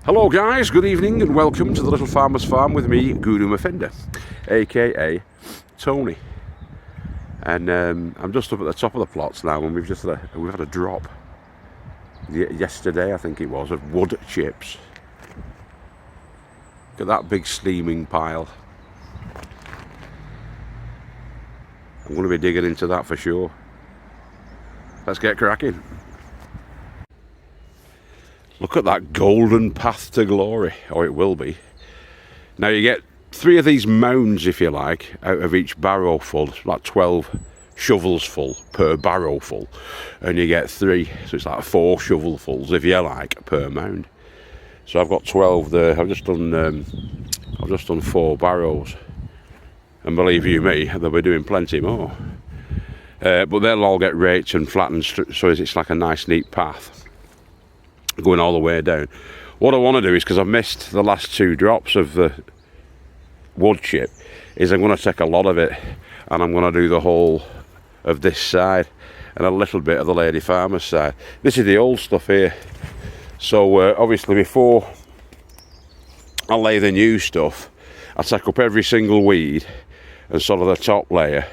Hello guys, good evening and welcome to the Little Farmer's Farm with me, Guru Mafenda, aka Tony. And I'm just up at the top of the plots now, and we've had a drop yesterday, I think it was, of wood chips. Look at that big steaming pile. I'm going to be digging into that for sure. Let's get cracking. Look at that golden path to glory, or it will be. Now you get 3 of these mounds, if you like, out of each barrow full. It's like 12 shovels full per barrow full, and you get 3, so it's like 4 shovelfuls, if you like, per mound. So I've got 12 there. I've just done 4 barrows, and believe you me, they'll be doing plenty more. But they'll all get raked and flattened, so it's like a nice, neat path going all the way down. What I want to do is, because I've missed the last 2 drops of the wood chip, is I'm going to take a lot of it and I'm going to do the whole of this side and a little bit of the lady farmer's side. This is the old stuff here, so obviously before I lay the new stuff, I take up every single weed and sort of the top layer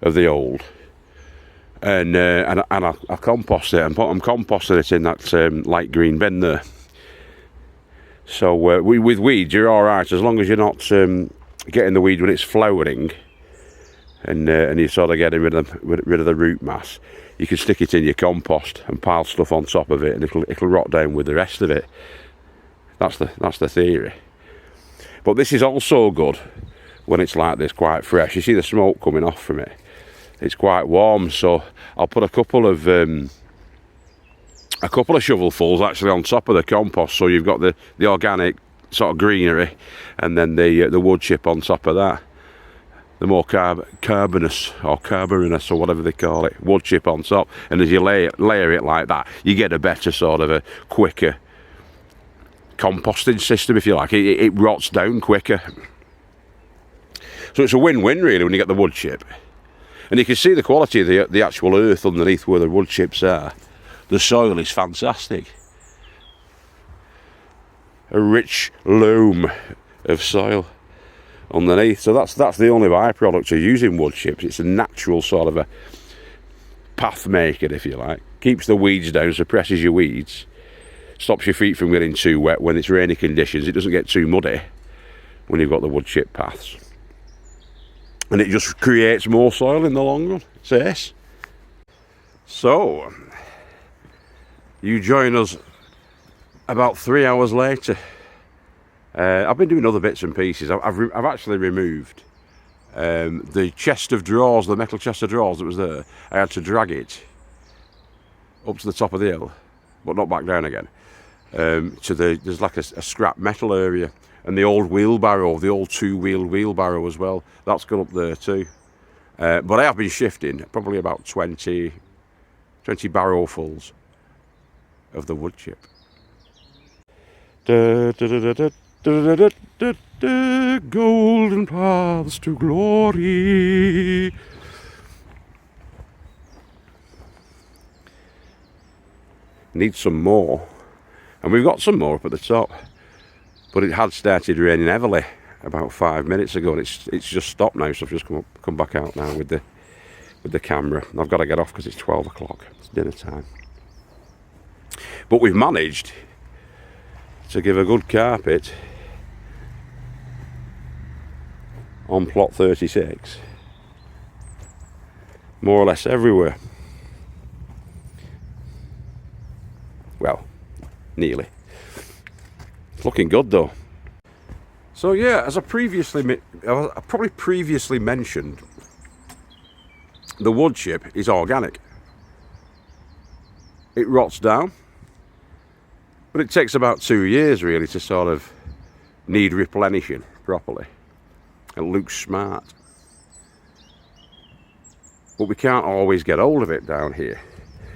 of the old, and I compost it, and I'm composting it in that light green bin there. So with weeds you're alright, as long as you're not getting the weed when it's flowering, and you're sort of getting rid of the root mass. You can stick it in your compost and pile stuff on top of it, and it'll rot down with the rest of it. That's the theory. But this is also good when it's like this, quite fresh. You see the smoke coming off from it. It's quite warm, so I'll put a couple of shovelfuls actually on top of the compost, so you've got the organic sort of greenery, and then the wood chip on top of that. The more carbonous or whatever they call it, wood chip on top. And as you layer it like that, you get a better sort of a quicker composting system, if you like. It rots down quicker. So it's a win-win really when you get the wood chip. And you can see the quality of the actual earth underneath where the wood chips are. The soil is fantastic. A rich loam of soil underneath. So that's the only byproduct of using wood chips. It's a natural sort of a path maker, if you like. Keeps the weeds down, suppresses your weeds. Stops your feet from getting too wet when it's rainy conditions. It doesn't get too muddy when you've got the wood chip paths. And it just creates more soil in the long run. It's ace. So, you join us about 3 hours later. I've been doing other bits and pieces. I've actually removed the chest of drawers, the metal chest of drawers that was there. I had to drag it up to the top of the hill, but not back down again. There's like a scrap metal area. And the old wheelbarrow, the old 2-wheel wheelbarrow as well, that's gone up there too. But I have been shifting probably about 20 barrowfuls of the wood chip. Golden paths to glory. Need some more, and we've got some more up at the top. But it had started raining heavily about 5 minutes ago, and it's just stopped now. So I've just come back out now with the camera. I've got to get off because it's 12 o'clock. It's dinner time. But we've managed to give a good carpet on plot 36, more or less everywhere. Well, nearly. Looking good though. So yeah, as I probably previously mentioned, the wood chip is organic. It rots down, but it takes about 2 years really to sort of need replenishing properly. It looks smart, but we can't always get hold of it down here.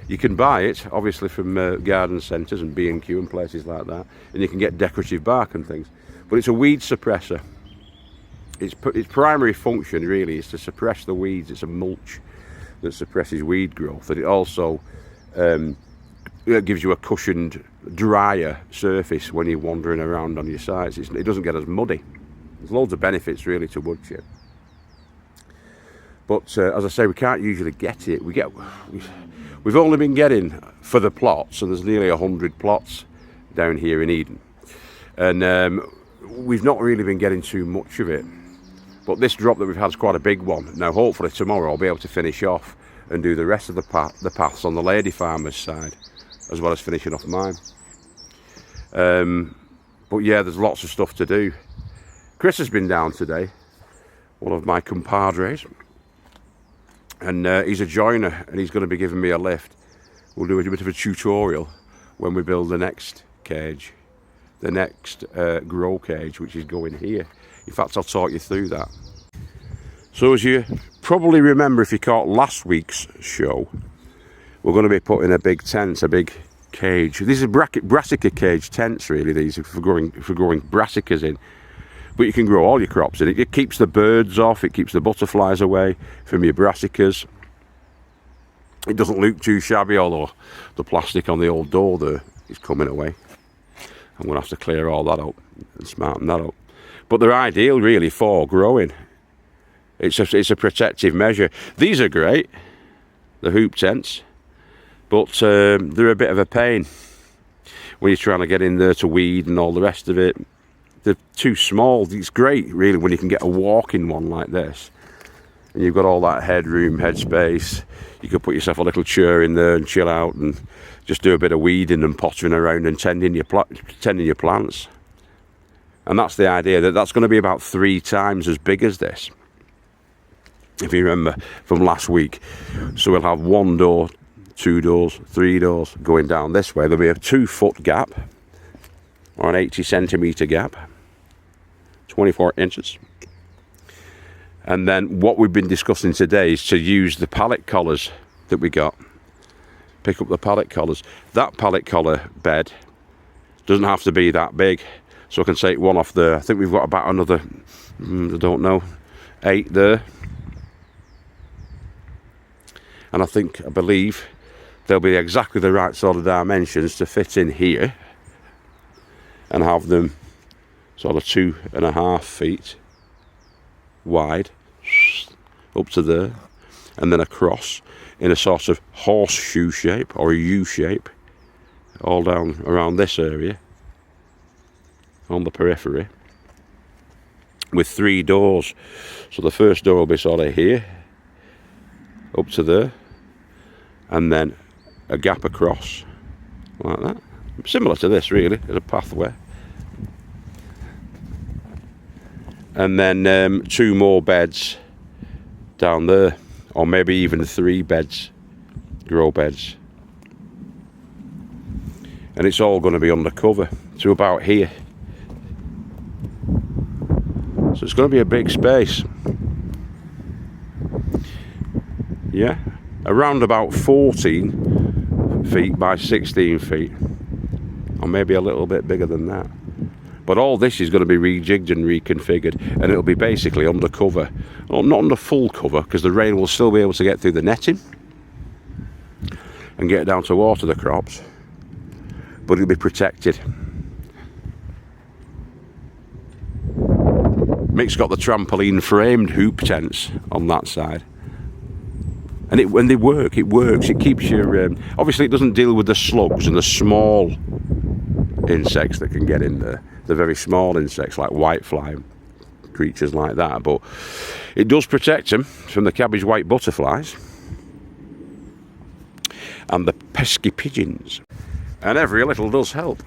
You can buy it, obviously, from garden centres and B&Q and places like that, and you can get decorative bark and things. But it's a weed suppressor. Its primary function, really, is to suppress the weeds. It's a mulch that suppresses weed growth, and it also it gives you a cushioned, drier surface when you're wandering around on your sites. It doesn't get as muddy. There's loads of benefits really to wood chip. But as I say, we can't usually get it. We've only been getting for the plots, and there's nearly 100 plots down here in Eden. And we've not really been getting too much of it. But this drop that we've had is quite a big one. Now hopefully tomorrow I'll be able to finish off and do the rest of the paths on the lady farmer's side, as well as finishing off mine. But yeah, there's lots of stuff to do. Chris has been down today, one of my compadres, and he's a joiner, and he's going to be giving me a lift. We'll do a bit of a tutorial when we build the next cage, the next grow cage, which is going here. In fact, I'll talk you through that. So as you probably remember, if you caught last week's show, we're going to be putting a big tent, a big cage. These are brassica cage tents, really. These are for growing brassicas in. But you can grow all your crops in it. It keeps the birds off, it keeps the butterflies away from your brassicas. It doesn't look too shabby, although the plastic on the old door there is coming away. I'm going to have to clear all that up and smarten that up. But they're ideal really for growing. It's a protective measure. These are great, the hoop tents, but they're a bit of a pain when you're trying to get in there to weed and all the rest of it. They're too small. It's great really when you can get a walk-in one like this, and you've got all that headroom, headspace. You could put yourself a little chair in there and chill out and just do a bit of weeding and pottering around and tending your plants. And that's the idea, that's going to be about 3 times as big as this, if you remember from last week. So we'll have 1 door, 2 doors, 3 doors going down this way. There'll be a 2-foot gap, or an 80 centimetre gap, 24 inches. And then what we've been discussing today is to use the pallet collars that we got. Pick up the pallet collars. That pallet collar bed doesn't have to be that big. So I can take one off there. I think we've got about another, I don't know, 8 there. And I believe they'll be exactly the right sort of dimensions to fit in here and have them sort of 2.5 feet wide up to there, and then across in a sort of horseshoe shape or a U shape all down around this area on the periphery, with 3 doors. So the first door will be sort of here up to there, and then a gap across like that, similar to this really, as a pathway, and then 2 more beds down there, or maybe even 3 beds, grow beds, and it's all going to be under cover to about here. So it's going to be a big space. Yeah, around about 14 feet by 16 feet, or maybe a little bit bigger than that. But all this is going to be rejigged and reconfigured, and it'll be basically under cover. Well, not under full cover, because the rain will still be able to get through the netting and get down to water the crops, but it'll be protected. Mick's got the trampoline framed hoop tents on that side, and when they work, it works. It keeps your obviously it doesn't deal with the slugs and the small insects that can get in there, the very small insects like whitefly, creatures like that, but it does protect them from the cabbage white butterflies and the pesky pigeons, and every little does help.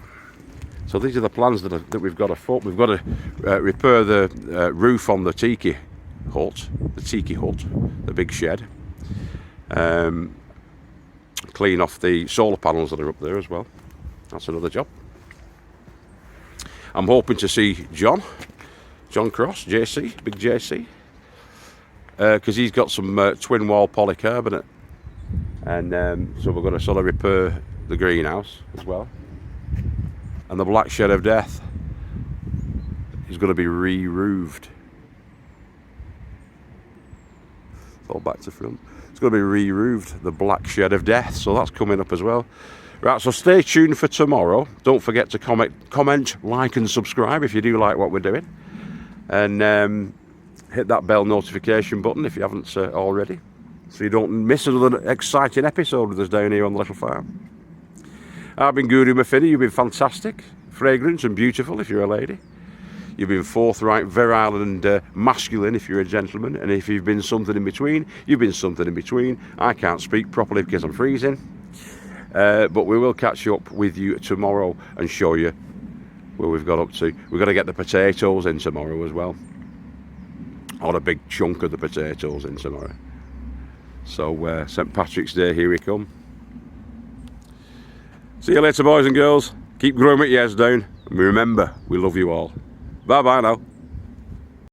So these are the plans that we've got afoot. We've got to repair the roof on the tiki hut, the big shed. Clean off the solar panels that are up there as well. That's another job. I'm hoping to see John Cross, JC, big JC, because he's got some twin wall polycarbonate, and so we're going to sort of repair the greenhouse as well. And the black shed of death is going to be re-roofed. All back to front. It's going to be re-roofed, the black shed of death, so that's coming up as well. Right, so stay tuned for tomorrow. Don't forget to comment, like and subscribe if you do like what we're doing. And hit that bell notification button if you haven't already, so you don't miss another exciting episode with us down here on the little farm. I've been Guru Mafini. You've been fantastic, fragrant and beautiful if you're a lady. You've been forthright, virile and masculine if you're a gentleman. And if you've been something in between, you've been something in between. I can't speak properly because I'm freezing. But we will catch up with you tomorrow and show you where we've got up to. We've got to get the potatoes in tomorrow as well. Or a big chunk of the potatoes in tomorrow. So St. Patrick's Day, here we come. See you later, boys and girls. Keep growing with your heads down. And remember, we love you all. Bye bye now.